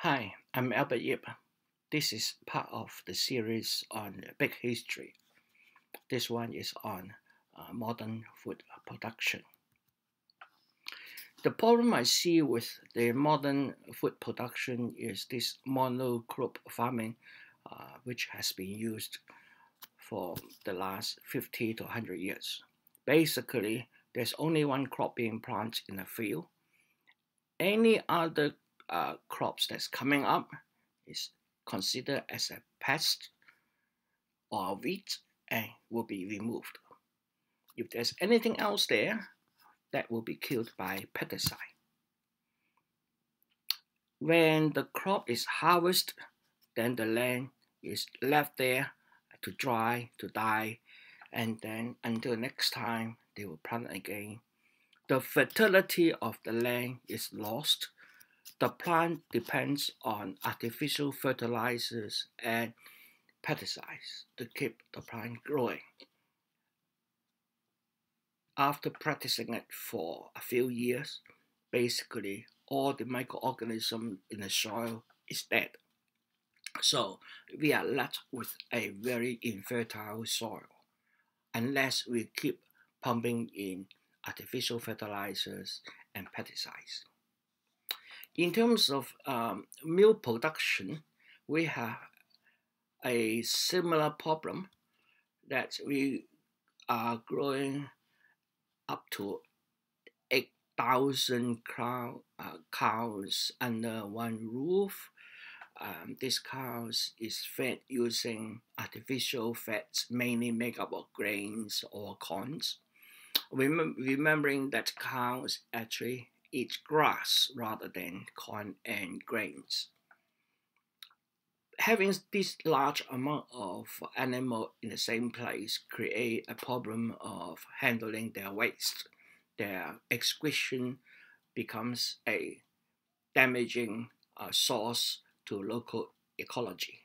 Hi, I'm Albert Yip. This is part of the series on big history. This one is on modern food production. The problem I see with the modern food production is this monocrop farming, which has been used for the last 50 to 100 years. Basically, there's only one crop being planted in a field. Any other crops that's coming up is considered as a pest or weed and will be removed. If there's anything else there, that will be killed by pesticide. When the crop is harvested, then the land is left there to dry, to die, and then until next time they will plant again. The fertility of the land is lost. The plant depends on artificial fertilizers and pesticides to keep the plant growing. After practicing it for a few years, basically all the microorganism in the soil is dead. So we are left with a very infertile soil unless we keep pumping in artificial fertilizers and pesticides. In terms of milk production, we have a similar problem that we are growing up to 8,000 cows under one roof. These cows is fed using artificial fats, mainly made up of grains or corns. Remembering that cows actually eat grass rather than corn and grains. Having this large amount of animal in the same place create a problem of handling their waste. Their excretion becomes a damaging source to local ecology.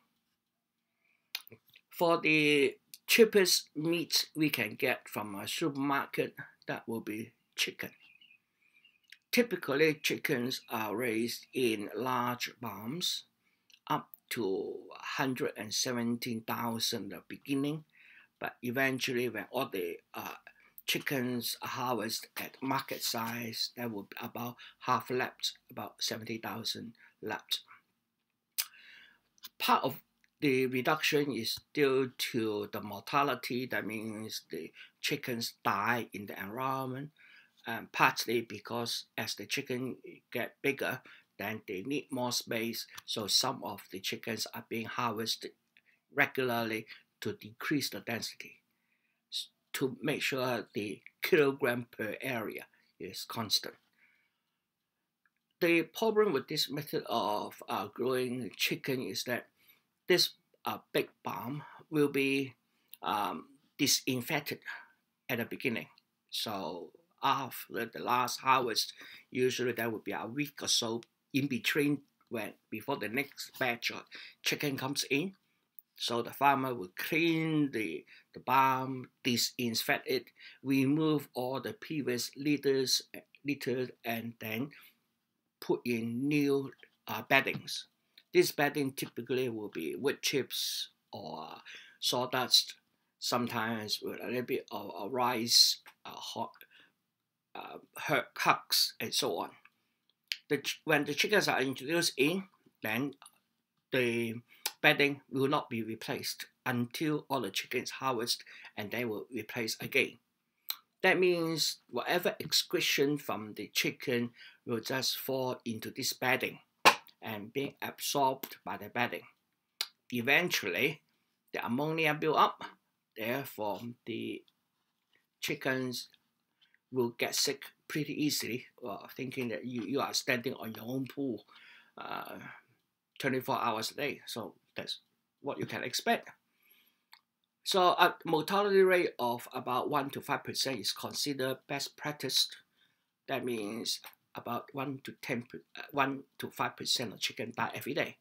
For the cheapest meat we can get from a supermarket, that will be chicken. Typically, chickens are raised in large barns, up to 117,000 at the beginning, but eventually when all the chickens are harvested at market size, there will be about half left, about 70,000 left. Part of the reduction is due to the mortality, that means the chickens die in the environment, and partly because as the chicken get bigger, then they need more space, so some of the chickens are being harvested regularly to decrease the density, to make sure the kilogram per area is constant. The problem with this method of growing chicken is that this big barn will be disinfected at the beginning. So after the last harvest, usually there will be a week or so in between before the next batch of chicken comes in. So the farmer will clean the barn, disinfect it, remove all the previous litters, and then put in new beddings. This bedding typically will be wood chips or sawdust, sometimes with a little bit of rice, husks, and so on. When the chickens are introduced in, then the bedding will not be replaced until all the chickens harvest, and they will replace again. That means whatever excretion from the chicken will just fall into this bedding and being absorbed by the bedding. Eventually, the ammonia build up, therefore the chickens will get sick pretty easily, thinking that you are standing on your own pool 24 hours a day. So that's what you can expect. So a mortality rate of about 1 to 5% is considered best practice. That means about 1 to 5% of chicken die every day.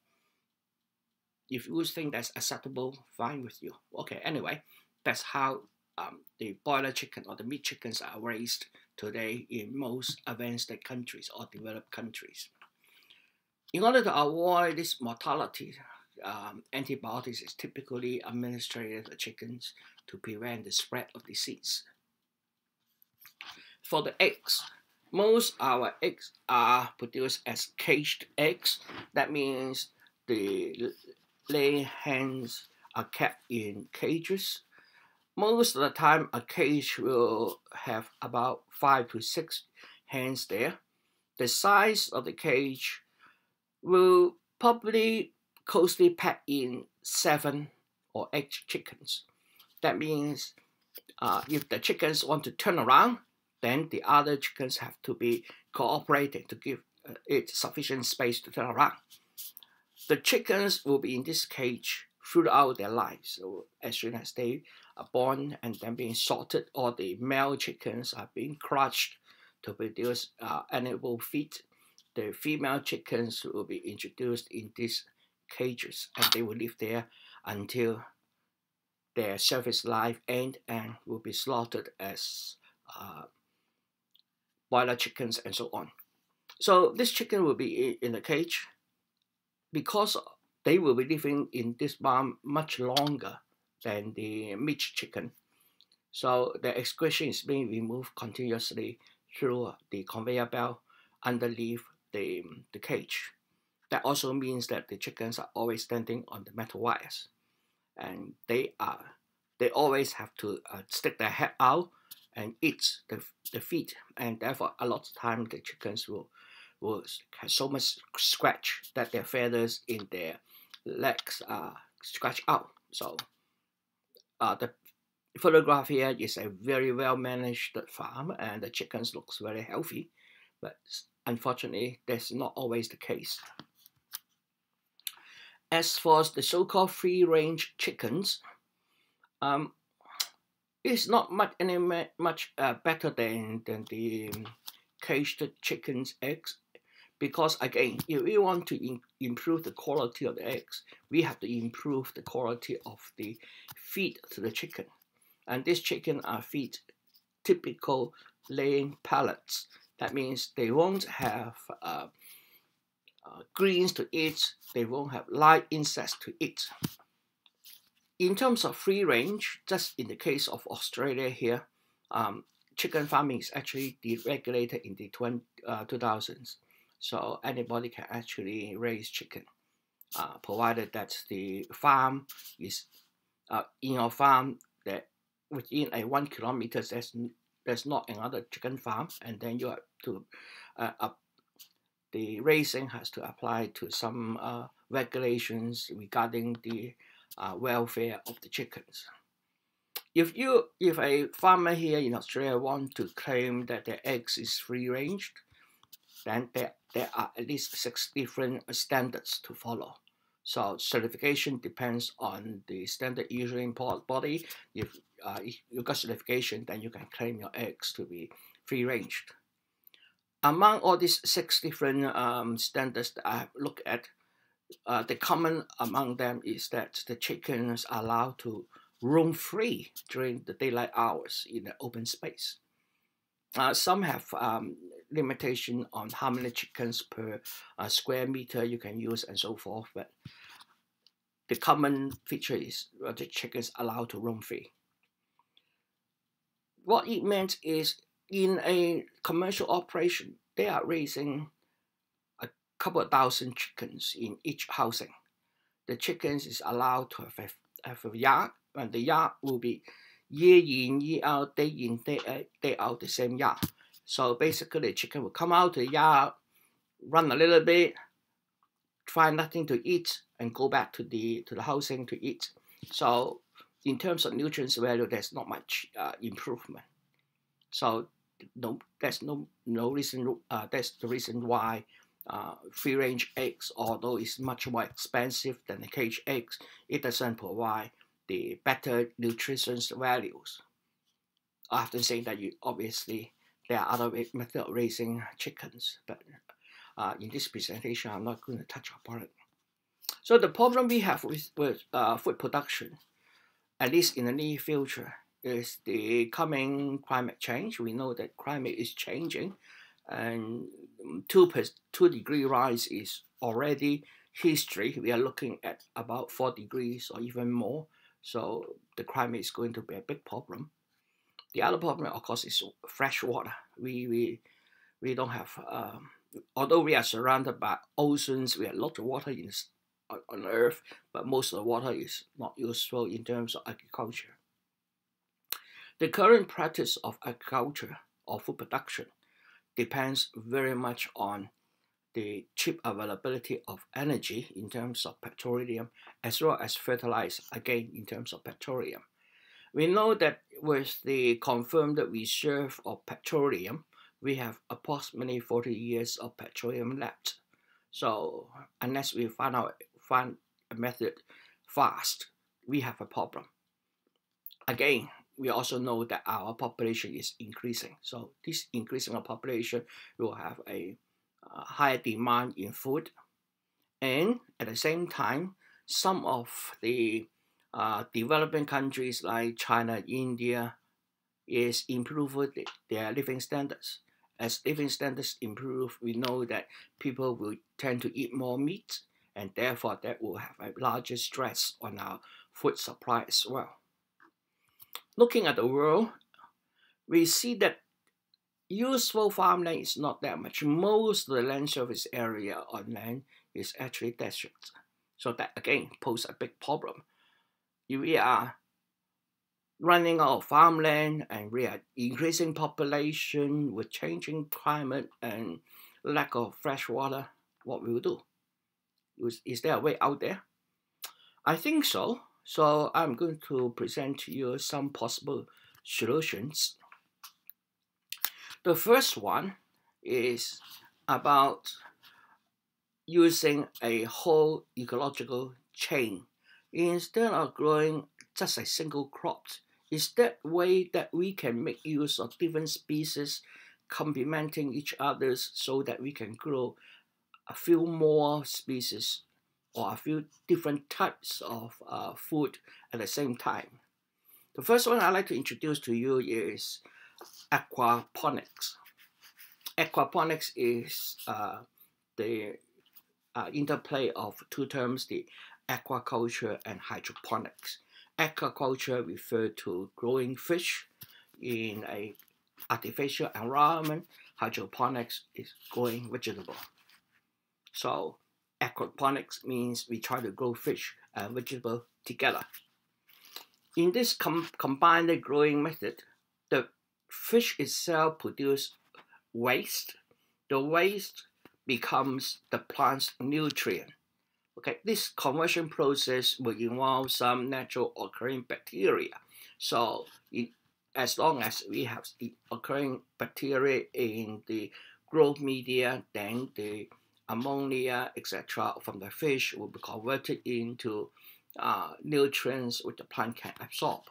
If you think that's acceptable, fine with you. Okay, anyway, that's how the broiler chicken or the meat chickens are raised today in most advanced countries or developed countries. In order to avoid this mortality, antibiotics is typically administered to chickens to prevent the spread of disease. For the eggs, most our eggs are produced as caged eggs. That means the laying hens are kept in cages. Most of the time, a cage will have about 5 to 6 hens there. The size of the cage will probably closely pack in 7 or 8 chickens. That means if the chickens want to turn around, then the other chickens have to be cooperating to give it sufficient space to turn around. The chickens will be in this cage throughout their lives. So as soon as they are born and then being sorted, all the male chickens are being crushed to produce animal feed. The female chickens will be introduced in these cages, and they will live there until their service life ends and will be slaughtered as broiler chickens and so on. So this chicken will be in the cage because they will be living in this barn much longer than the meat chicken. So the excretion is being removed continuously through the conveyor belt underneath the cage. That also means that the chickens are always standing on the metal wires, and they always have to stick their head out and eat the feed, and therefore a lot of time the chickens will have so much scratch that their feathers in their legs are scratched out. So the photograph here is a very well managed farm, and the chickens looks very healthy, but unfortunately that's not always the case. As for the so-called free-range chickens, it's not much better than the caged chickens' eggs, because again, if we want to improve the quality of the eggs, we have to improve the quality of the feed to the chicken. And these chickens are fed typical laying pellets. That means they won't have greens to eat, they won't have light insects to eat. In terms of free range, just in the case of Australia here, chicken farming is actually deregulated in the 2000s. So anybody can actually raise chicken, provided that the farm is in your farm that within a 1 kilometer there's not another chicken farm, and then you have to the raising has to apply to some regulations regarding the welfare of the chickens. If a farmer here in Australia want to claim that their eggs is free ranged, then there are at least 6 different standards to follow. So certification depends on the standard issuing body. If you got certification, then you can claim your eggs to be free ranged. Among all these 6 different standards that I have looked at, the common among them is that the chickens are allowed to roam free during the daylight hours in the open space. Some have limitation on how many chickens per square meter you can use and so forth, but the common feature is the chickens are allowed to roam free. What it meant is, in a commercial operation, they are raising a couple of thousand chickens in each housing. The chickens is allowed to have a yard, and the yard will be year in, year out, day in, day out, the same yard. So basically, the chicken will come out to the yard, run a little bit, find nothing to eat, and go back to the housing to eat. So in terms of nutrients value, there's not much improvement. So that's no reason. That's the reason why free range eggs, although it's much more expensive than the cage eggs, it doesn't provide the better nutrition values. I have to say that obviously there are other methods of raising chickens, but in this presentation I'm not going to touch upon it. So the problem we have with food production, at least in the near future, is the coming climate change. We know that climate is changing, and 2 degree rise is already history. We are looking at about 4 degrees or even more. So the climate is going to be a big problem. The other problem, of course, is fresh water. We don't have, although we are surrounded by oceans, we have lots of water on Earth, but most of the water is not useful in terms of agriculture. The current practice of agriculture or food production depends very much on the cheap availability of energy in terms of petroleum, as well as fertilizer, again in terms of petroleum. We know that with the confirmed reserve of petroleum, we have approximately 40 years of petroleum left. So unless we find a method fast, we have a problem. Again, we also know that our population is increasing. So this increasing of population will have a higher demand in food. And at the same time, some of the developing countries like China, India, is improving their living standards. As living standards improve, we know that people will tend to eat more meat, and therefore that will have a larger stress on our food supply as well. Looking at the world, we see that useful farmland is not that much. Most of the land surface area on land is actually desert. So that again poses a big problem. If we are running out of farmland and we are increasing population with changing climate and lack of fresh water, what we will do? Is there a way out there? I think so. So I'm going to present to you some possible solutions. The first one is about using a whole ecological chain. Instead of growing just a single crop, is that way that we can make use of different species complementing each other so that we can grow a few more species or a few different types of food at the same time. The first one I'd like to introduce to you is aquaponics. Aquaponics is the interplay of two terms, the aquaculture and hydroponics. Aquaculture refers to growing fish in an artificial environment. Hydroponics is growing vegetable. So aquaponics means we try to grow fish and vegetable together. In this combined growing method, the fish itself produces waste. The waste becomes the plant's nutrient. Okay, this conversion process will involve some natural occurring bacteria. So as long as we have the occurring bacteria in the growth media, then the ammonia, etc. from the fish will be converted into nutrients which the plant can absorb.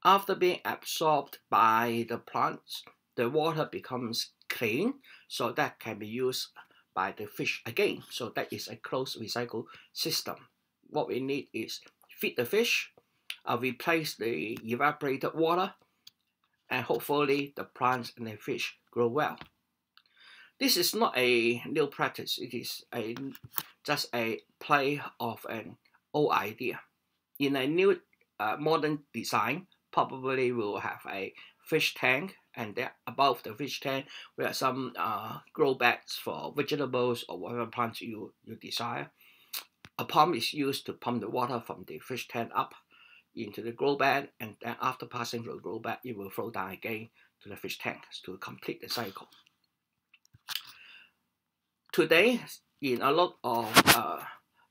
After being absorbed by the plants, the water becomes clean, so that can be used by the fish again. So that is a closed recycle system. What we need is feed the fish, replace the evaporated water, and hopefully the plants and the fish grow well. This is not a new practice. It is just a play of an old idea. In a new modern design, probably we will have a fish tank, and there above the fish tank we have some grow bags for vegetables or whatever plants you desire. A pump is used to pump the water from the fish tank up into the grow bag, and then after passing through the grow bag, it will flow down again to the fish tank to complete the cycle. Today, in a lot of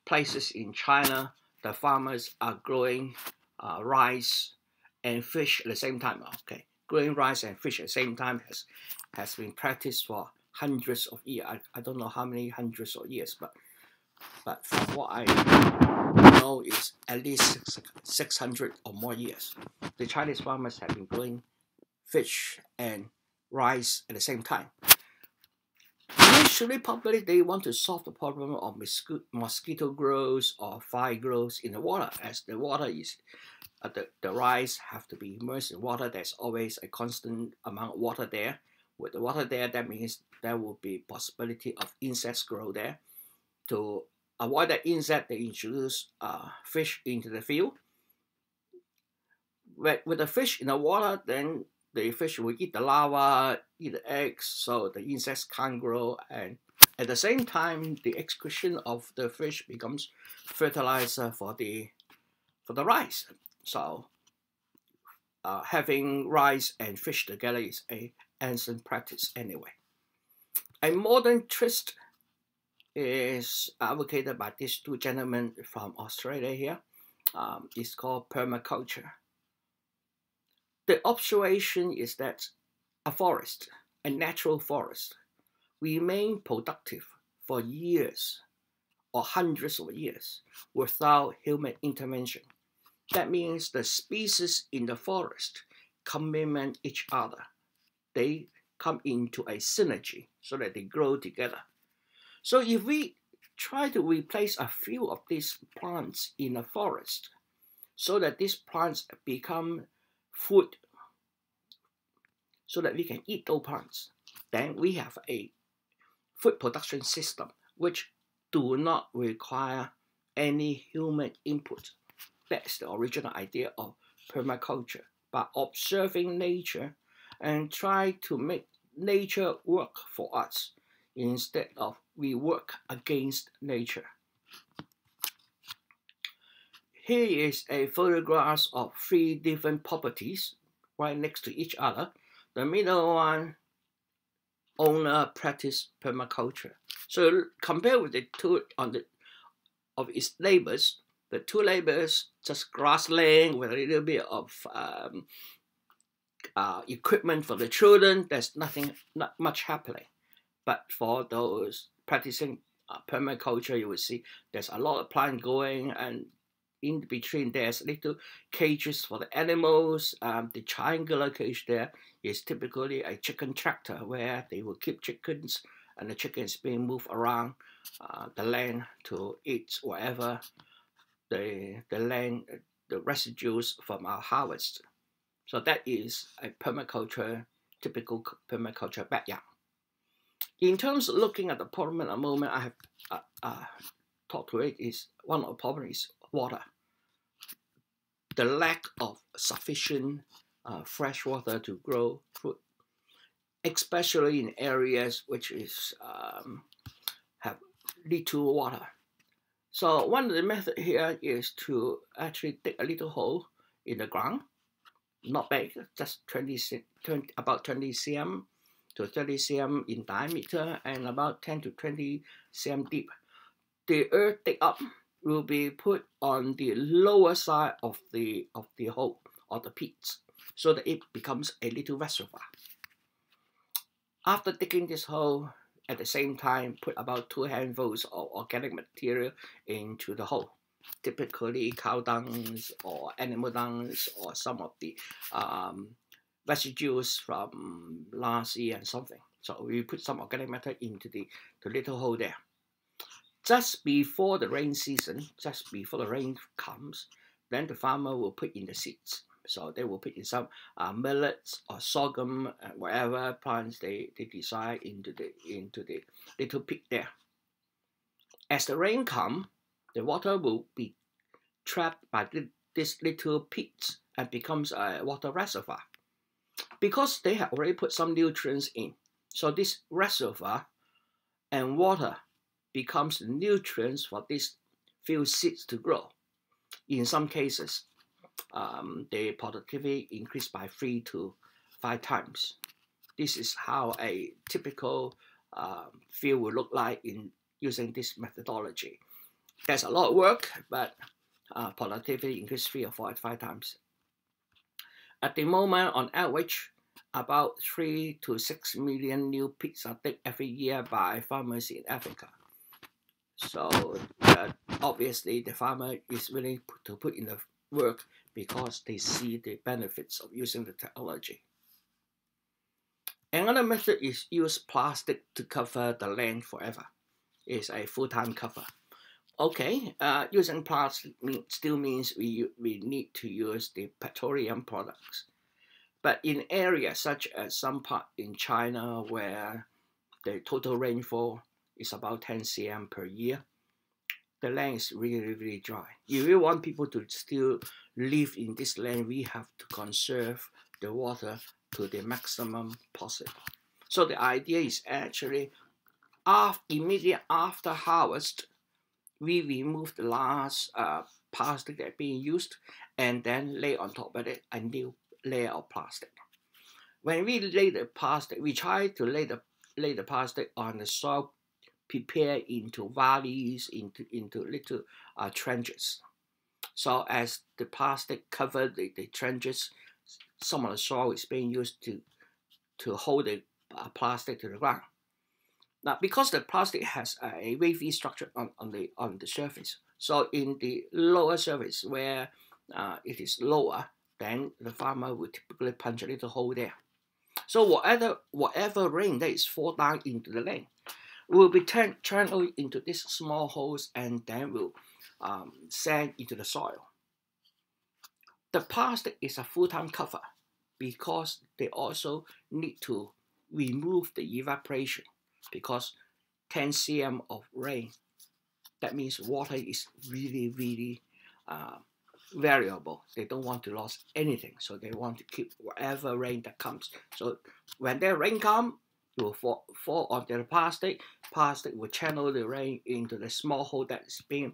places in China, the farmers are growing rice and fish at the same time. Okay, growing rice and fish at the same time has been practiced for hundreds of years. I don't know how many hundreds of years, but from what I know is at least 600 or more years. The Chinese farmers have been growing fish and rice at the same time. Initially, probably they want to solve the problem of mosquito growth or fly growth in the water, as the water is the rice have to be immersed in water. There's always a constant amount of water there. With the water there, that means there will be possibility of insects grow there. To avoid that insect, they introduce fish into the field. With the fish in the water, then the fish will eat the larvae, eat the eggs, so the insects can't grow. And at the same time, the excretion of the fish becomes fertilizer for the rice. So having rice and fish together is an ancient practice anyway. A modern twist is advocated by these two gentlemen from Australia here. It's called permaculture. The observation is that a forest, a natural forest, remain productive for years or hundreds of years without human intervention. That means the species in the forest complement each other. They come into a synergy so that they grow together. So if we try to replace a few of these plants in a forest so that these plants become food, so that we can eat those plants, then we have a food production system which do not require any human input. That's the original idea of permaculture, by observing nature and try to make nature work for us instead of we work against nature. Here is a photograph of three different properties right next to each other. The middle one, owner practice permaculture. So compare with the two of its neighbors. The two neighbors just grassland with a little bit of equipment for the children. There's not much happening. But for those practicing permaculture, you will see there's a lot of plant going, and in between there's little cages for the animals. The triangular cage there is typically a chicken tractor where they will keep chickens, and the chickens being moved around the land to eat whatever the residues from our harvest. So that is a typical permaculture backyard. In terms of looking at the problem at the moment, I have talked to it, is one of the problems is water. The lack of sufficient fresh water to grow fruit, especially in areas which have little water. So one of the methods here is to actually dig a little hole in the ground, not big, just about 20 cm to 30 cm in diameter and about 10 to 20 cm deep. The earth dig up will be put on the lower side of the hole or the pits so that it becomes a little reservoir. After digging this hole, at the same time, put about 2 handfuls of organic material into the hole, typically cow dungs or animal dungs or some of the residues from last year and something. So we put some organic matter into the little hole there. Just before the rain season, just before the rain comes, then the farmer will put in the seeds. So they will put in some millets or sorghum, whatever plants they decide into the little pit there. As the rain comes, the water will be trapped by this little pits and becomes a water reservoir. Because they have already put some nutrients in, so this reservoir and water becomes the nutrients for these few seeds to grow. In some cases, the productivity increased by 3 to 5 times. This is how a typical field will look like in using this methodology. There's a lot of work, but productivity increased 3 or 5 times. At the moment, on average, about 3 to 6 million new pits are dug every year by farmers in Africa. So obviously the farmer is willing to put in the work because they see the benefits of using the technology. Another method is use plastic to cover the land forever. It's a full-time cover. Okay, using plastic still means we need to use the petroleum products. But in areas such as some part in China where the total rainfall is about 10 cm per year, the land is really, really dry. If we want people to still live in this land, we have to conserve the water to the maximum possible. So the idea is actually immediately after harvest, we remove the last plastic that being used and then lay on top of it a new layer of plastic. When we lay the plastic, we try to lay the plastic on the soil, prepare into valleys, into little trenches. So as the plastic cover the trenches, some of the soil is being used to hold the plastic to the ground. Now, because the plastic has a wavy structure on the surface, so in the lower surface where it is lower, then the farmer would typically punch a little hole there. So whatever rain that is fall down into the land will be channeled into these small holes and then will sand into the soil. The plastic is a full-time cover because they also need to remove the evaporation, because 10 cm of rain, that means water is really, really variable. They don't want to lose anything, so they want to keep whatever rain that comes. So when the rain comes, it will fall onto the plastic. Plastic will channel the rain into the small hole that is being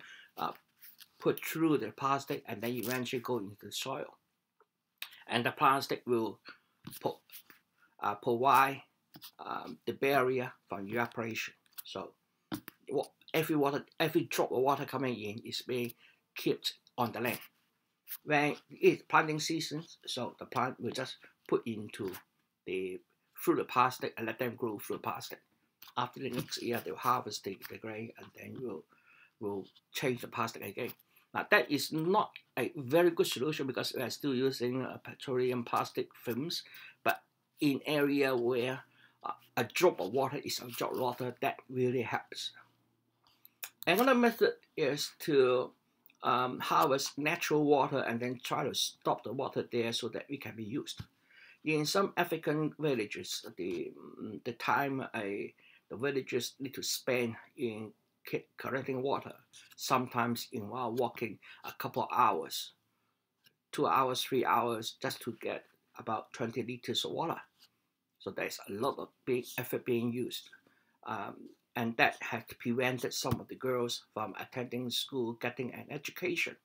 put through the plastic and then eventually go into the soil. And the plastic will provide the barrier from evaporation. So every drop of water coming in is being kept on the land. When it's planting season, so the plant will just put into through the plastic and let them grow through the plastic. After the next year, they'll harvest the grain and then we'll change the plastic again. Now that is not a very good solution because we are still using petroleum plastic films, but in area where a drop of water is a drop of water, that really helps. Another method is to harvest natural water and then try to stop the water there so that it can be used. In some African villages, the time the villagers need to spend in collecting water, sometimes while walking a couple of hours, 2 hours, 3 hours, just to get about 20 liters of water. So there's a lot of big effort being used. And that has prevented some of the girls from attending school, getting an education.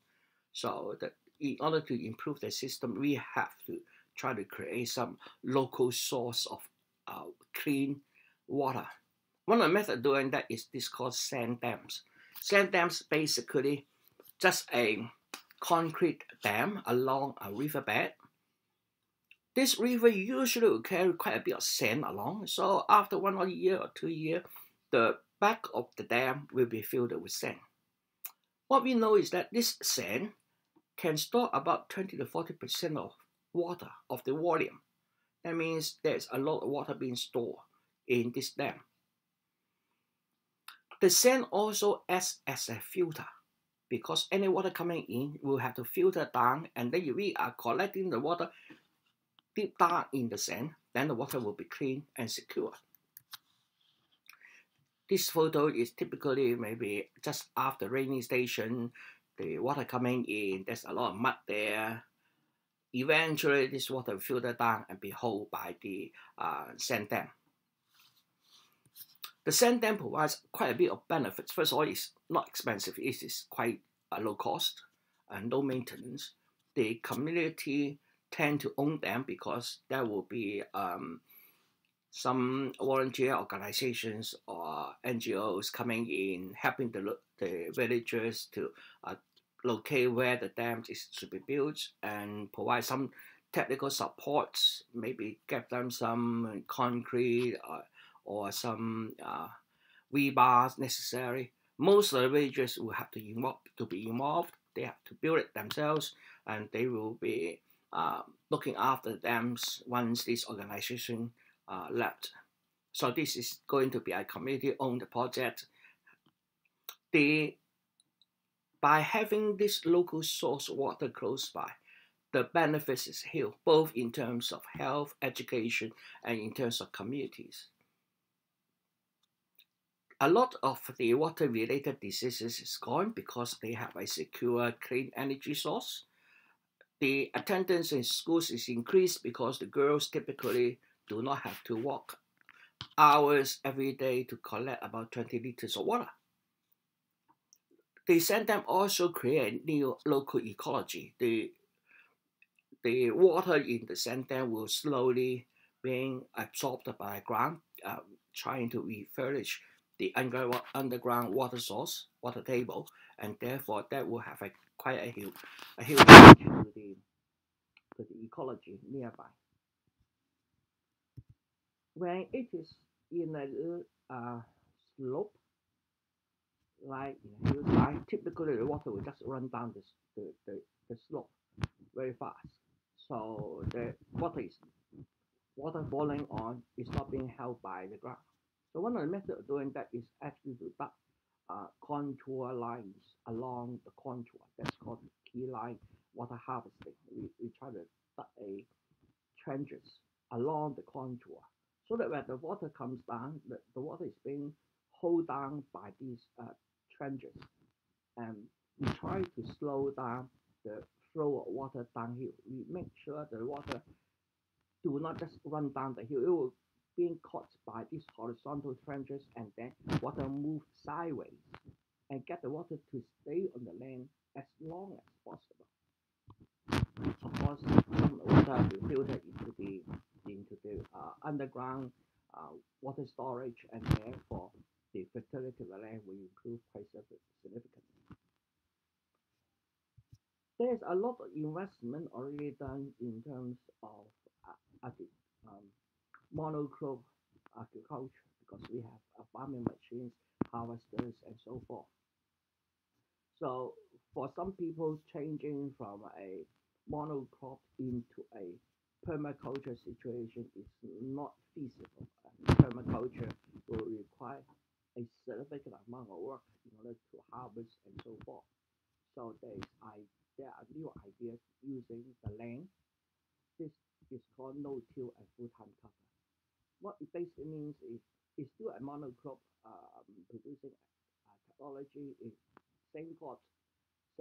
So that in order to improve the system, we have to try to create some local source of clean water. One of the methods doing that is this called sand dams. Sand dams basically just a concrete dam along a riverbed. This river usually will carry quite a bit of sand along. So after 1 year or 2 years, the back of the dam will be filled with sand. What we know is that this sand can store about 20 to 40% of water, of the volume. That means there's a lot of water being stored in this dam. The sand also acts as a filter because any water coming in will have to filter down, and then if we are collecting the water deep down in the sand, then the water will be clean and secure. This photo is typically maybe just after rainy station, the water coming in, there's a lot of mud there. Eventually, this water will filter down and be held by the sand dam. The sand dam provides quite a bit of benefits. First of all, it's not expensive. It is quite low cost and low maintenance. The community tend to own them because there will be some volunteer organizations or NGOs coming in, helping the villagers to locate where the dam should be built and provide some technical supports, maybe give them some concrete or some rebars necessary. Most of the villagers will have to be involved. They have to build it themselves, and they will be looking after the dams once this organization left. So this is going to be a community-owned project. By having this local source water close by, the benefits is huge, both in terms of health, education, and in terms of communities. A lot of the water-related diseases is gone because they have a secure, clean energy source. The attendance in schools is increased because the girls typically do not have to walk hours every day to collect about 20 liters of water. The sand also create new local ecology. The water in the sand dam will slowly being absorbed by ground, trying to refurnish the underground water source, water table, and therefore that will have quite a huge impact to the ecology nearby. When it is in a slope, like in a hillside, typically the water will just run down the slope very fast. So the water falling on is not being held by the ground. So one of the methods of doing that is actually to duct contour lines along the contour. That's called key line water harvesting. We try to duct a trenches along the contour so that when the water comes down, the water is being held down by these trenches. And we try to slow down the flow of water downhill. We make sure the water do not just run down the hill. It will being caught by these horizontal trenches, and then water move sideways and get the water to stay on the land as long as possible. Of course, some water will filter into the underground water storage, and therefore the fertility of the land will improve quite significantly. There's a lot of investment already done in terms of um, monocrop agriculture because we have farming machines, harvesters, and so forth. So for some people, changing from a monocrop into a permaculture situation is not feasible. Permaculture will require a significant amount of work in order to harvest and so forth. So there are new ideas using the land. This is called no-till and full-time cover. What it basically means is it's still a monocrop producing technology, is same crops,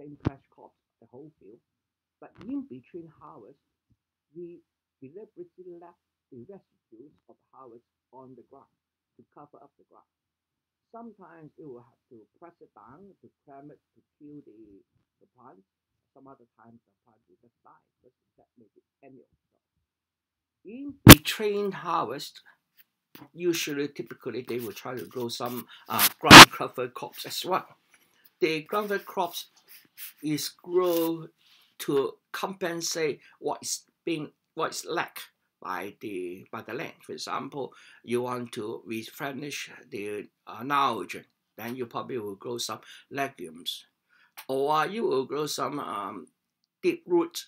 same cash crops, the whole field. But in between harvest, we deliberately left the residues of harvest on the ground to cover up the ground. Sometimes you will have to press it down to cram it to kill the plants. Some other times the plant will just die because that makes it annual. So in between harvest, typically they will try to grow some ground cover crops as well. The ground cover crops is grown to compensate what's lack by the land. For example, you want to replenish the nitrogen, then you probably will grow some legumes, or you will grow some deep root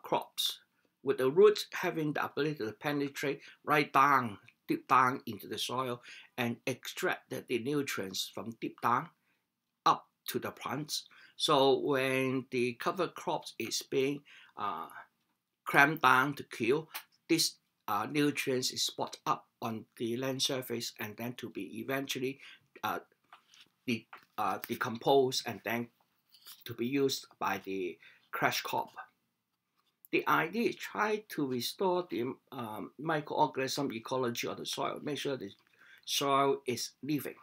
crops with the roots having the ability to penetrate right down, deep down into the soil and extract the nutrients from deep down up to the plants. So when the cover crops is being crammed down to kill, this nutrients is spot up on the land surface and then to be eventually decomposed and then to be used by the crash crop. The idea is try to restore the microorganism ecology of the soil, make sure the soil is living.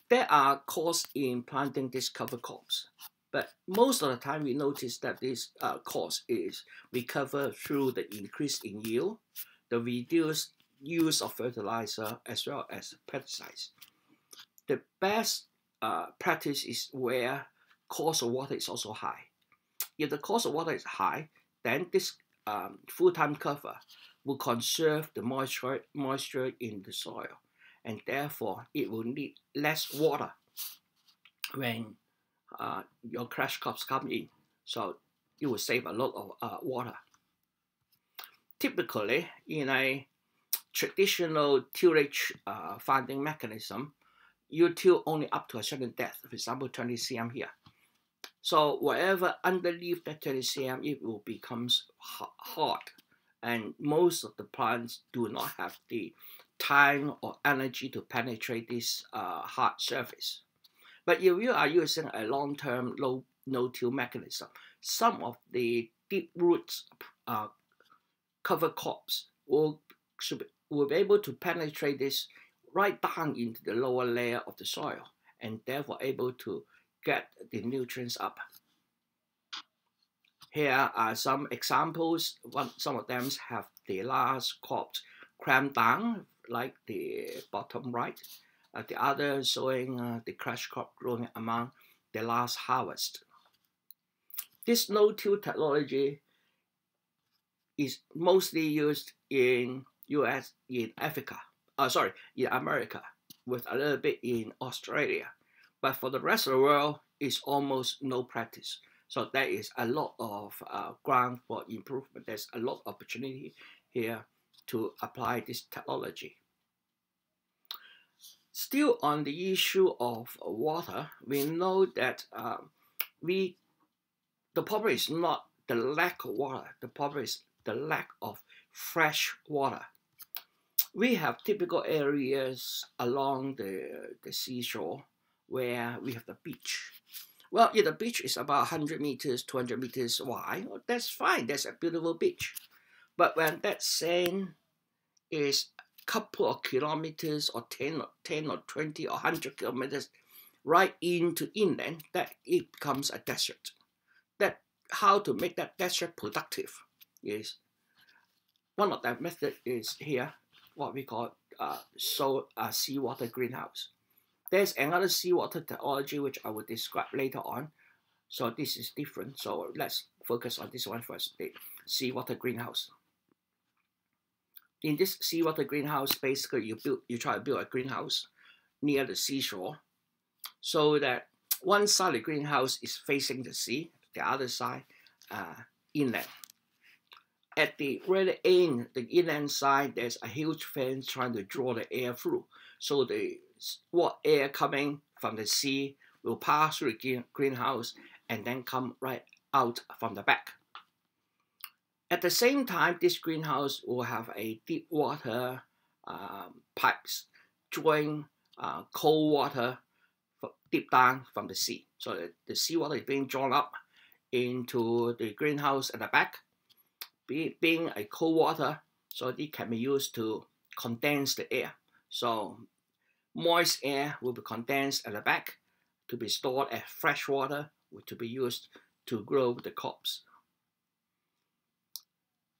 There are costs in planting these cover crops, but most of the time we notice that this cost is recovered through the increase in yield, the reduced use of fertilizer, as well as pesticides. The best practice is where cost of water is also high. If the cost of water is high, then this full-time cover will conserve the moisture in the soil, and therefore it will need less water when your crash crops come in. So you will save a lot of water. Typically, in a traditional tillage funding mechanism, you till only up to a certain depth, for example, 20 cm here. So whatever underneath that 30 cm, it will becomes hard, and most of the plants do not have the time or energy to penetrate this hard surface. But if you are using a long-term low no-till mechanism, some of the deep roots cover crops will be able to penetrate this right down into the lower layer of the soil, and therefore able to get the nutrients up. Here are some examples. Some of them have the last crops crammed down, like the bottom right. The other showing the crash crop growing among the last harvest. This no-till technology is mostly used in US, in Africa, in America, with a little bit in Australia. But for the rest of the world, it's almost no practice. So there is a lot of ground for improvement. There's a lot of opportunity here to apply this technology. Still on the issue of water, we know that the problem is not the lack of water. The problem is the lack of fresh water. We have typical areas along the seashore where we have the beach. Well, if the beach is about 100 meters, 200 meters wide, well, that's fine. That's a beautiful beach. But when that sand is a couple of kilometers or 10 or 20 or 100 kilometers right into inland, that it becomes a desert. That how to make that desert productive is one of the methods is here, what we call seawater greenhouse. There's another seawater technology which I will describe later on. So this is different. So let's focus on this one first, the seawater greenhouse. In this seawater greenhouse, basically you try to build a greenhouse near the seashore, so that one side of the greenhouse is facing the sea, the other side inland. At the really end, the inland side, there's a huge fan trying to draw the air through. So the air coming from the sea will pass through the greenhouse and then come right out from the back. At the same time, this greenhouse will have a deep water pipes drawing cold water deep down from the sea. So the seawater is being drawn up into the greenhouse at the back, being a cold water, so it can be used to condense the air. So moist air will be condensed at the back to be stored as fresh water to be used to grow the crops.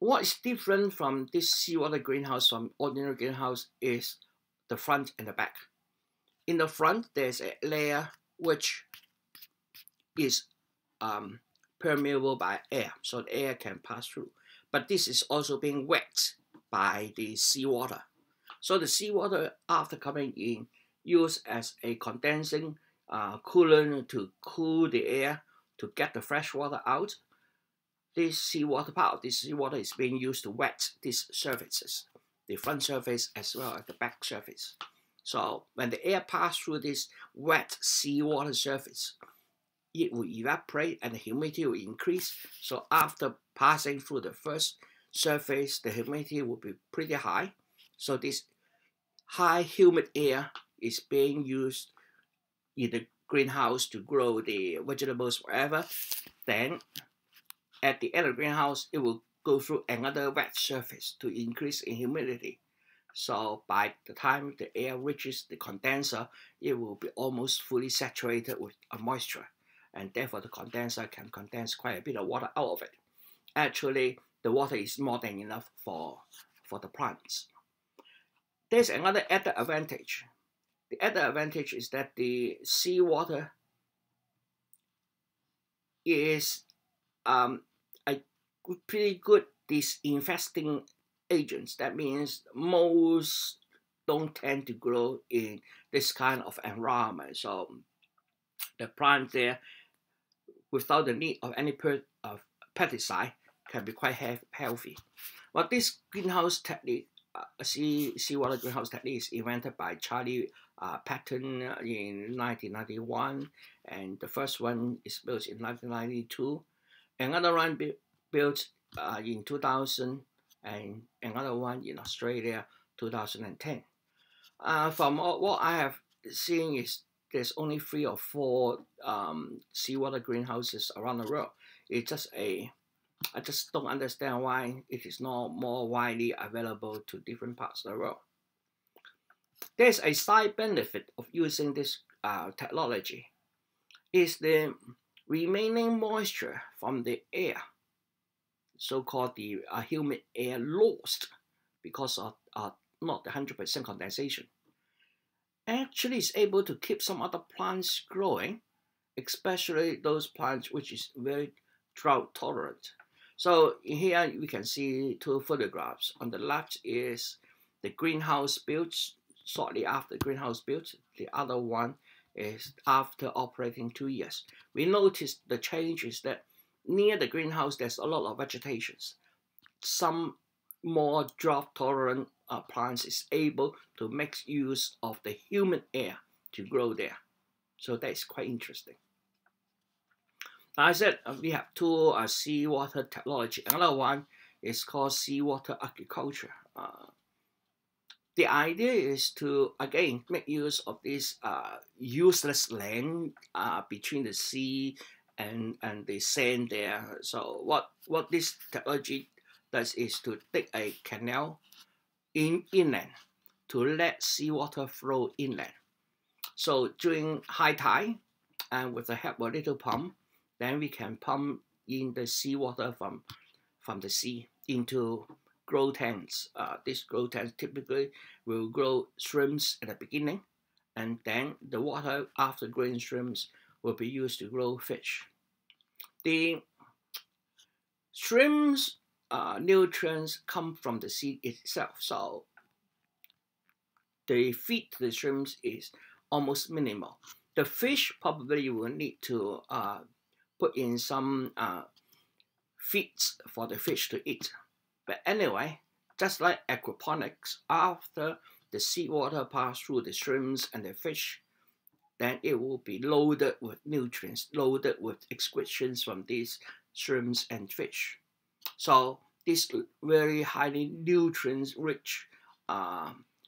What is different from this seawater greenhouse from ordinary greenhouse is the front and the back. In the front, there's a layer which is permeable by air, so the air can pass through. But this is also being wet by the seawater. So the seawater, after coming in, used as a condensing coolant to cool the air to get the fresh water out. This seawater part of this seawater is being used to wet these surfaces, the front surface as well as the back surface. So when the air passes through this wet seawater surface, it will evaporate and the humidity will increase. So after passing through the first surface, the humidity will be pretty high. So this high humid air is being used in the greenhouse to grow the vegetables wherever. Then at the end of the greenhouse, it will go through another wet surface to increase in humidity. So by the time the air reaches the condenser, it will be almost fully saturated with moisture, and therefore the condenser can condense quite a bit of water out of it. Actually, the water is more than enough for the plants. There's another added advantage. The added advantage is that the seawater is a pretty good disinfesting agents. That means most don't tend to grow in this kind of environment. So the plant there, without the need of any pesticide, can be quite healthy. But this greenhouse technique, seawater greenhouse technique, is invented by Charlie patent in 1991, and the first one is built in 1992. Another one built in 2000, and another one in Australia 2010. From what I have seen is there's only 3 or 4 seawater greenhouses around the world. It's just I just don't understand why it is not more widely available to different parts of the world. There's a side benefit of using this technology is the remaining moisture from the air, so-called the humid air lost because of not 100% condensation, actually is able to keep some other plants growing, especially those plants which is very drought tolerant. So here we can see 2 photographs. On the left is the greenhouse built shortly after greenhouse built. The other one is after operating 2 years. We noticed the changes that near the greenhouse there's a lot of vegetations. Some more drought tolerant plants is able to make use of the humid air to grow there. So that's quite interesting. I said we have 2 seawater technology. Another one is called seawater agriculture. The idea is to again make use of this useless land between the sea and the sand there. So what this technology does is to dig a canal inland to let seawater flow inland. So during high tide, and with the help of a little pump, then we can pump in the seawater from the sea into grow tanks. These grow tanks typically will grow shrimps at the beginning, and then the water after growing shrimps will be used to grow fish. The shrimps nutrients come from the sea itself, so the feed to the shrimps is almost minimal. The fish probably will need to put in some feeds for the fish to eat. But anyway, just like aquaponics, after the seawater passes through the shrimps and the fish, then it will be loaded with nutrients, loaded with excretions from these shrimps and fish. So this very highly nutrient-rich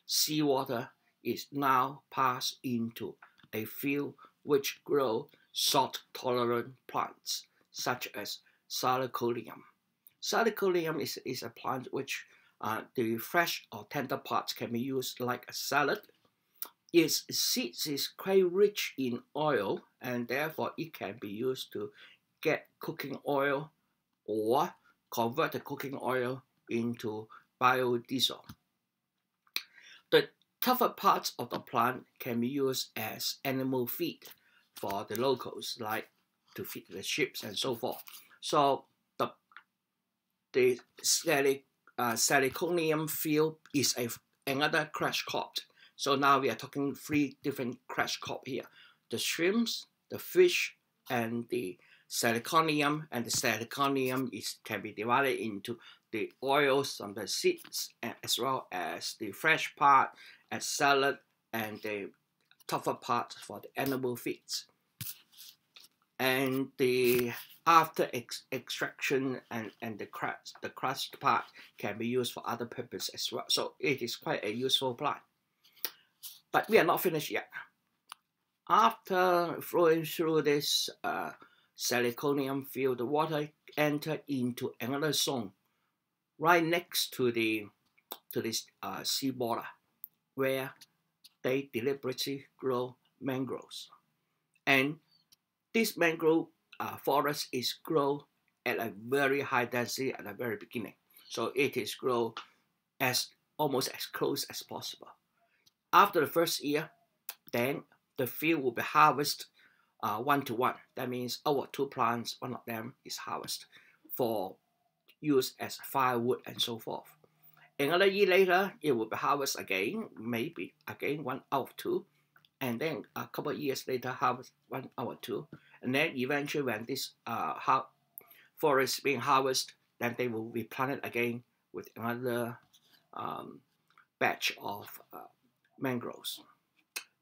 seawater is now passed into a field which grow salt-tolerant plants, such as Salicolium. Salicolium is a plant which the fresh or tender parts can be used like a salad. Its seeds is quite rich in oil, and therefore it can be used to get cooking oil or convert the cooking oil into biodiesel. The tougher parts of the plant can be used as animal feed for the locals, like to feed the sheep and so forth. So the Salicolium field is another crash crop. So now we are talking 3 different crash crop here: the shrimps, the fish, and the Salicolium. And the Salicolium can be divided into the oils from the seeds, as well as the fresh part as salad, and the tougher part for the animal feeds. And the after extraction and the crushed part can be used for other purposes as well. So it is quite a useful plant. But we are not finished yet. After flowing through this Salicolium field, the water entered into another zone right next to this sea border, where they deliberately grow mangroves. And this mangrove forest is grown at a very high density at the very beginning. So it is grown almost as close as possible. After the first year, then the field will be harvested 1-to-1. That means our 2 plants, one of them is harvested for use as firewood and so forth. Another year later, it will be harvested again, maybe again 1 out of 2. And then a couple of years later, harvest 1 out of 2. And then eventually when this forest is being harvested, then they will be planted again with another batch of mangroves.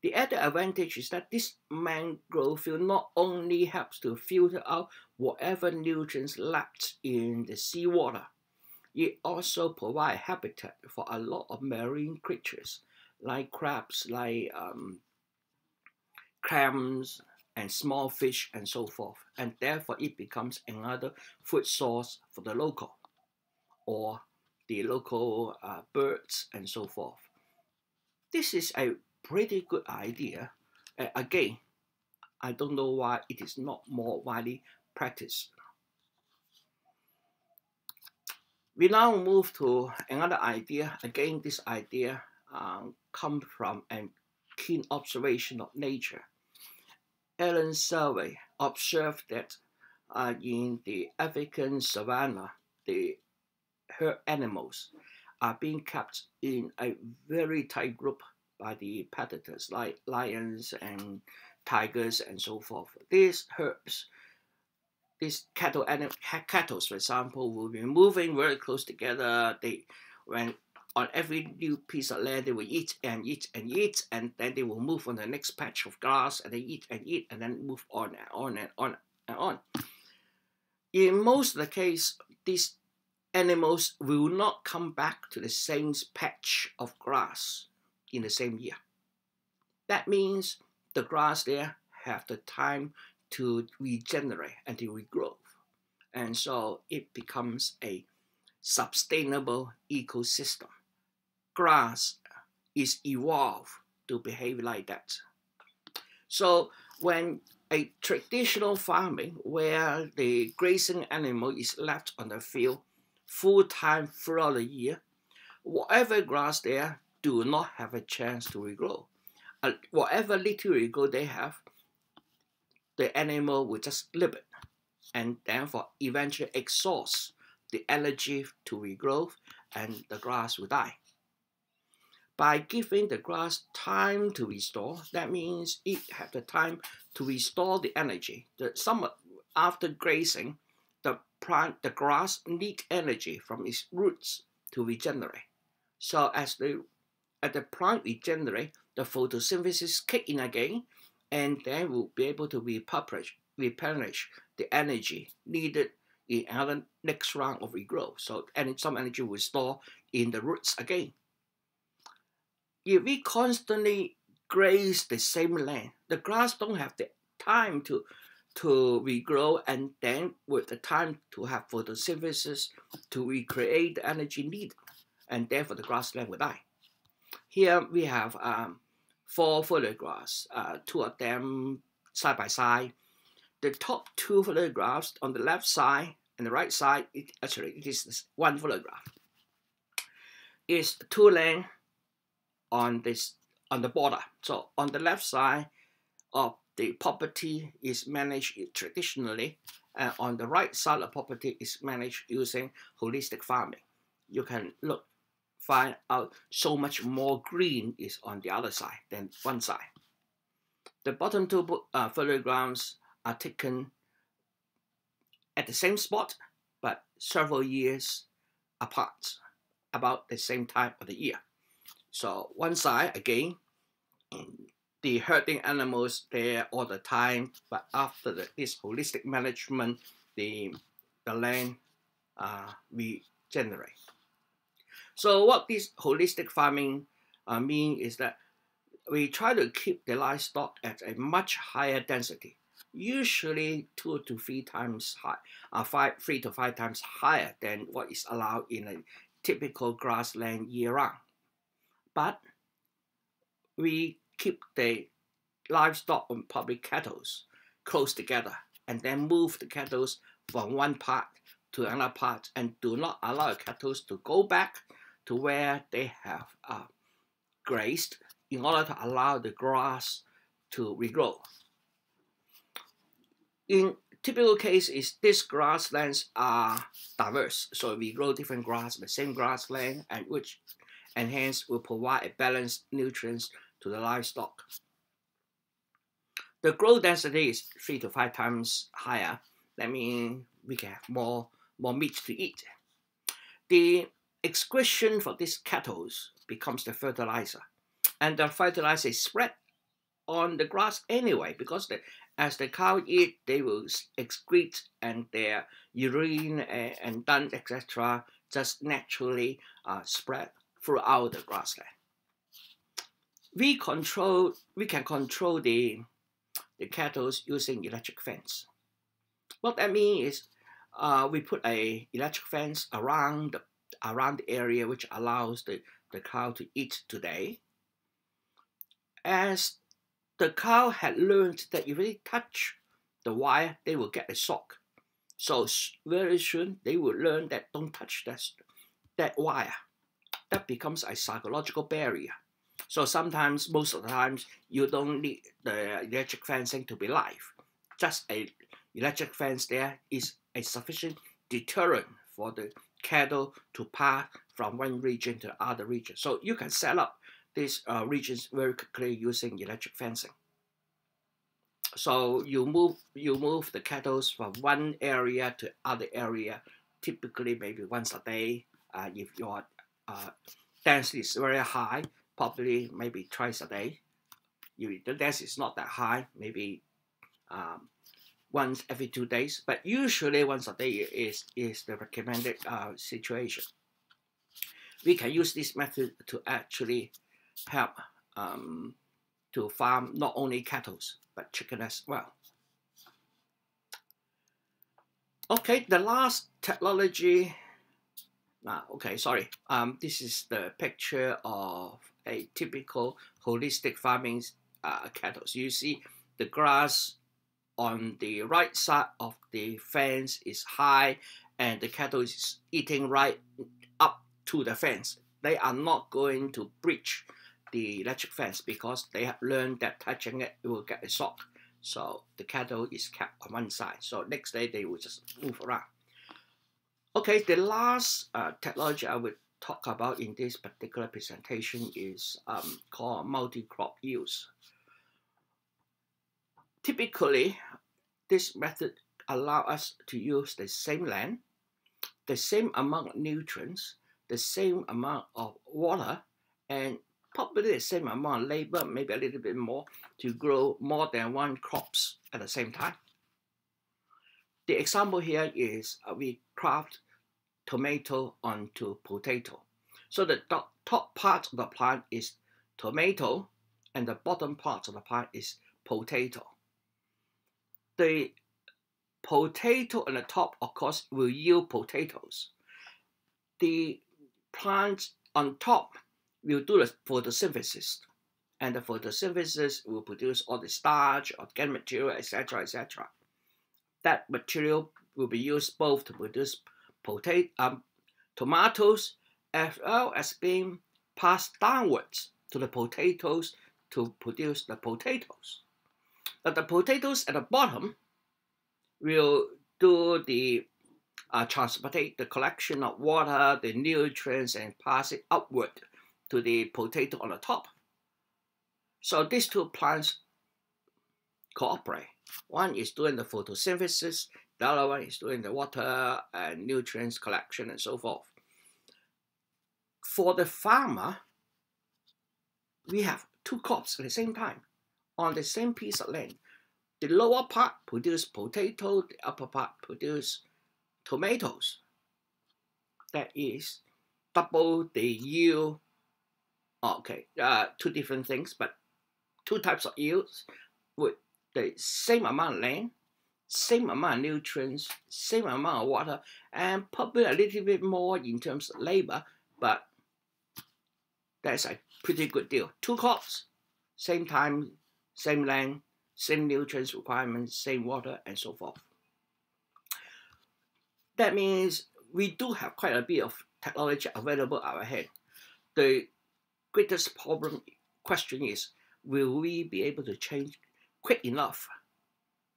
The added advantage is that this mangrove field not only helps to filter out whatever nutrients left in the seawater, it also provides habitat for a lot of marine creatures like crabs, like clams, and small fish, and so forth. And therefore, it becomes another food source for the local or the local birds and so forth. This is a pretty good idea. Again, I don't know why it is not more widely practiced. We now move to another idea. Again, this idea comes from a keen observation of nature. Alan Survey observed that in the African savanna, the herd animals are being kept in a very tight group by the predators like lions and tigers and so forth. These herds, these cattle, for example, will be moving very close together. When on every new piece of land, they will eat and eat and eat, and then they will move on the next patch of grass, and they eat and eat, and then move on and on and on and on. In most of the case, these animals will not come back to the same patch of grass in the same year. That means the grass there have the time to regenerate and to regrow. And so it becomes a sustainable ecosystem. Grass is evolved to behave like that. So when a traditional farming where the grazing animal is left on the field full time throughout the year, whatever grass there do not have a chance to regrow. Whatever little regrow they have, the animal will just live it and therefore eventually exhaust the energy to regrow and the grass will die. By giving the grass time to restore, that means it has the time to restore the energy. After grazing, the grass needs energy from its roots to regenerate. So as the plant regenerate, the photosynthesis kick in again, and then we'll be able to replenish the energy needed in another next round of regrowth. So some energy will store in the roots again. If we constantly graze the same land, the grass don't have the time to regrow, and then with the time to have photosynthesis to recreate the energy needed, and therefore the grassland will die. Here we have 4 photographs, 2 of them side by side. The top 2 photographs on the left side and the right side, it is one photograph. It's 2 land on the border. So on the left side of the property is managed traditionally, and on the right side of property is managed using holistic farming. You can find out so much more green is on the other side than one side. The bottom 2 photographs are taken at the same spot, but several years apart, about the same time of the year. So one side, again, the herding animals there all the time, but after this holistic management, the land regenerate. So what this holistic farming mean is that we try to keep the livestock at a much higher density, usually 2 to 3 times high, 3 to 5 times higher than what is allowed in a typical grassland year-round. But we keep the livestock and public cattle close together and then move the cattle from one part to another part and do not allow cattle to go back to where they have grazed in order to allow the grass to regrow. In typical case is these grasslands are diverse, so we grow different grass in the same grassland, and hence will provide a balanced nutrients to the livestock. The growth density is 3 to 5 times higher. That means we can have more meat to eat. The excretion for these cattle becomes the fertilizer, and the fertilizer is spread on the grass anyway, because as the cow eat, they will excrete, and their urine and dung, etc., just naturally spread throughout the grassland. We can control the cattle using electric fence. What that means is we put a electric fence around the area which allows the cow to eat today. As the cow had learned that if they touch the wire, they will get a shock. So very soon they will learn that don't touch that wire. That becomes a psychological barrier. So sometimes, most of the times, you don't need the electric fencing to be live. Just a electric fence there is a sufficient deterrent for the cattle to pass from one region to the other region. So you can set up these regions very quickly using electric fencing. So you move the cattle from one area to other area, typically maybe once a day. If your density is very high, probably maybe twice a day. If the density is not that high, maybe once every 2 days. But usually once a day is the recommended situation. We can use this method to actually help to farm not only cattle but chicken as well. Okay, the last technology. This is the picture of a typical holistic farming cattle. So you see the grass on the right side of the fence is high, and the cattle is eating right up to the fence. They are not going to breach the electric fence because they have learned that touching it will get a shock. So the cattle is kept on one side. So next day they will just move around. Okay, the last technology I would talk about in this particular presentation is called multi-crop use. Typically, this method allows us to use the same land, the same amount of nutrients, the same amount of water, and probably the same amount of labor, maybe a little bit more, to grow more than one crops at the same time. The example here is we craft tomato onto potato. So the top part of the plant is tomato, and the bottom part of the plant is potato. The potato on the top, of course, will yield potatoes. The plant on top will do the photosynthesis, and the photosynthesis will produce all the starch, organic material, etc., etc. That material will be used both to produce tomatoes, as well as being passed downwards to the potatoes to produce the potatoes. But the potatoes at the bottom will do the transportate the collection of water, the nutrients, and pass it upward to the potato on the top. So these two plants cooperate. One is doing the photosynthesis, the other one is doing the water and nutrients collection and so forth. For the farmer, we have two crops at the same time on the same piece of land. The lower part produce potato, the upper part produce tomatoes. That is double the yield. Okay, two different things, but two types of yields with the same amount of land, same amount of nutrients, same amount of water, and probably a little bit more in terms of labor, but that's a pretty good deal. Two crops, same time, same land, same nutrients requirements, same water, and so forth. That means we do have quite a bit of technology available at our hand. The greatest question is, will we be able to change quick enough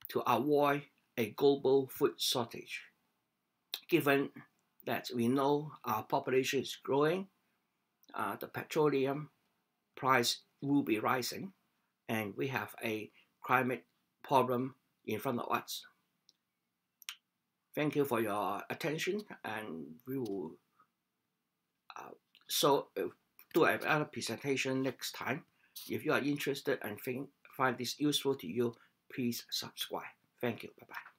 to avoid a global food shortage, given that we know our population is growing, the petroleum price will be rising, and we have a climate problem in front of us. Thank you for your attention, and we will do another presentation next time. If you are interested and find this useful to you, please subscribe. Thank you. Bye-bye.